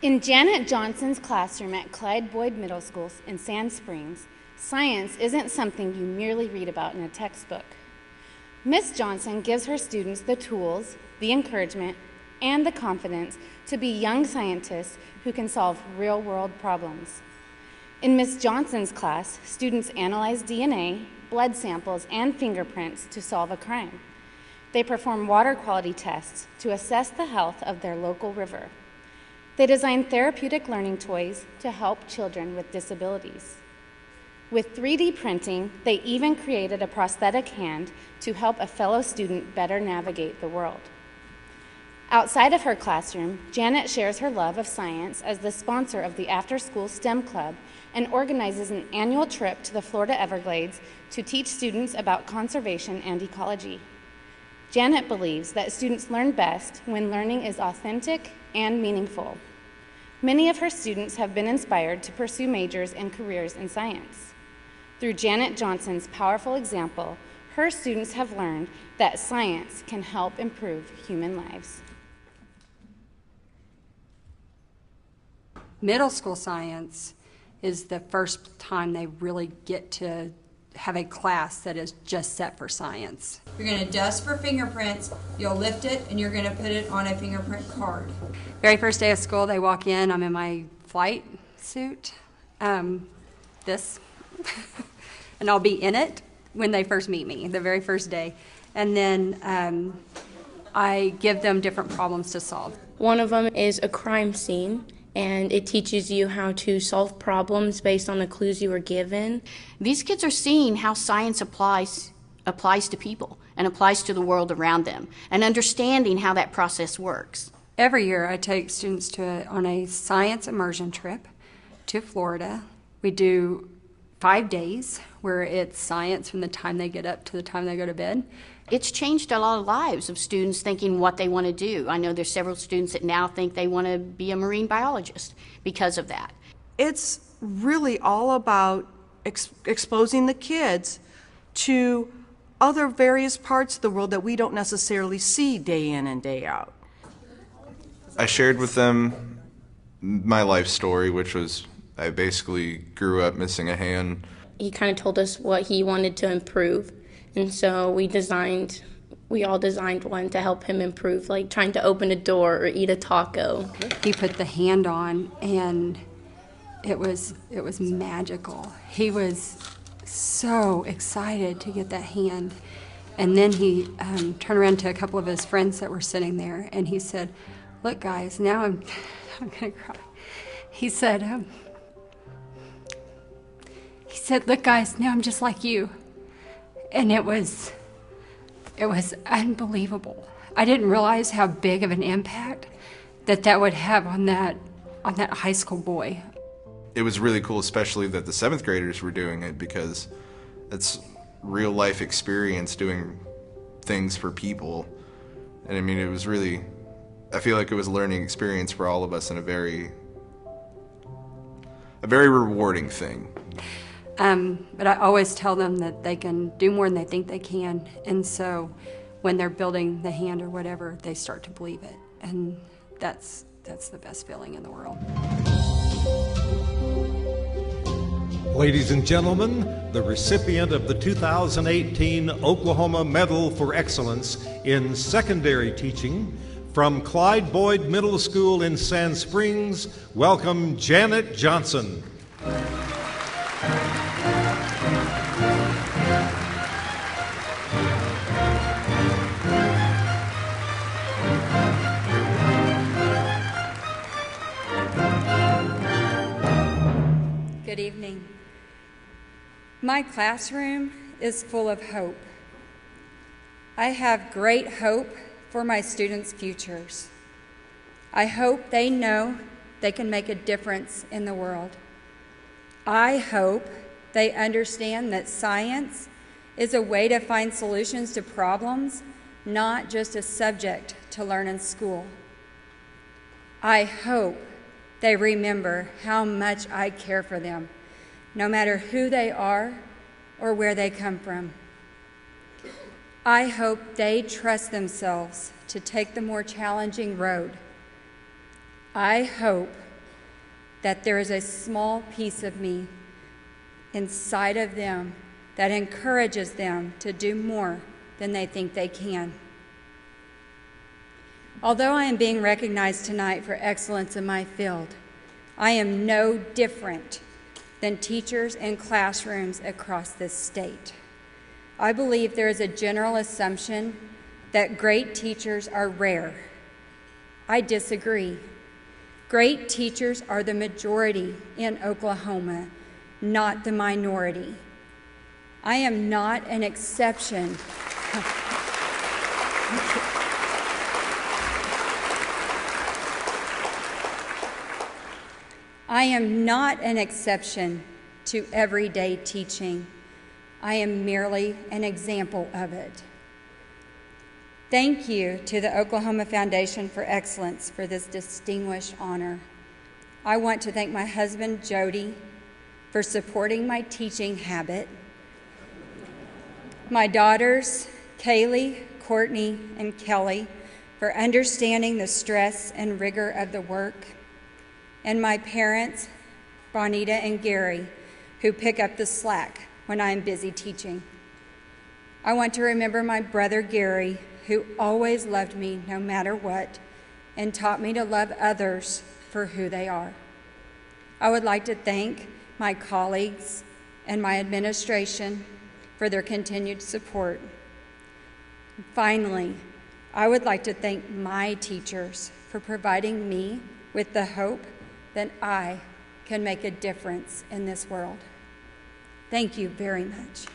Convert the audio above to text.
In Janet Johnson's classroom at Clyde Boyd Middle School in Sand Springs, science isn't something you merely read about in a textbook. Miss Johnson gives her students the tools, the encouragement, and the confidence to be young scientists who can solve real-world problems. In Miss Johnson's class, students analyze DNA, blood samples, and fingerprints to solve a crime. They perform water quality tests to assess the health of their local river. They design therapeutic learning toys to help children with disabilities. With 3D printing, they even created a prosthetic hand to help a fellow student better navigate the world. Outside of her classroom, Janet shares her love of science as the sponsor of the After School STEM Club and organizes an annual trip to the Florida Everglades to teach students about conservation and ecology. Janet believes that students learn best when learning is authentic and meaningful. Many of her students have been inspired to pursue majors and careers in science. Through Janet Johnson's powerful example, her students have learned that science can help improve human lives. Middle school science is the first time they really get to have a class that is just set for science. You're going to dust for fingerprints, you'll lift it, and you're going to put it on a fingerprint card. Very first day of school, they walk in, I'm in my flight suit, this, and I'll be in it when they first meet me, the very first day. And then I give them different problems to solve. One of them is a crime scene, and it teaches you how to solve problems based on the clues you were given. These kids are seeing how science applies to people and applies to the world around them, and understanding how that process works. Every year I take students on a science immersion trip to Florida. We do 5 days where it's science from the time they get up to the time they go to bed. It's changed a lot of lives of students thinking what they want to do. I know there's several students that now think they want to be a marine biologist because of that. It's really all about exposing the kids to other various parts of the world that we don't necessarily see day in and day out. I shared with them my life story, which was I basically grew up missing a hand. He kind of told us what he wanted to improve, and so we all designed one to help him improve, like trying to open a door or eat a taco. He put the hand on, and it was magical. He was so excited to get that hand. And then he turned around to a couple of his friends that were sitting there, and he said, "Look, guys, now I'm going to cry." He said, "Look, guys, now I'm just like you." And it was unbelievable. I didn't realize how big of an impact that would have on that high school boy. It was really cool, especially that the 7th graders were doing it, because it's real life experience doing things for people. And I mean, it was really, I feel like it was a learning experience for all of us, and a very rewarding thing. But I always tell them that they can do more than they think they can, and so when they're building the hand or whatever, they start to believe it, and that's the best feeling in the world. Ladies and gentlemen, the recipient of the 2018 Oklahoma Medal for Excellence in Secondary Teaching from Clyde Boyd Middle School in Sand Springs, welcome Janet Johnson. Good evening. My classroom is full of hope. I have great hope for my students' futures. I hope they know they can make a difference in the world. I hope they understand that science is a way to find solutions to problems, not just a subject to learn in school. I hope they remember how much I care for them, no matter who they are or where they come from. I hope they trust themselves to take the more challenging road. I hope that there is a small piece of me inside of them that encourages them to do more than they think they can. Although I am being recognized tonight for excellence in my field, I am no different than teachers in classrooms across this state. I believe there is a general assumption that great teachers are rare. I disagree. Great teachers are the majority in Oklahoma, not the minority. I am not an exception. I am not an exception to everyday teaching. I am merely an example of it. Thank you to the Oklahoma Foundation for Excellence for this distinguished honor. I want to thank my husband, Jody, for supporting my teaching habit, my daughters, Kaylee, Courtney, and Kelly, for understanding the stress and rigor of the work, and my parents, Bonita and Gary, who pick up the slack when I am busy teaching. I want to remember my brother, Gary, who always loved me no matter what and taught me to love others for who they are. I would like to thank my colleagues and my administration for their continued support. Finally, I would like to thank my teachers for providing me with the hope that I can make a difference in this world. Thank you very much.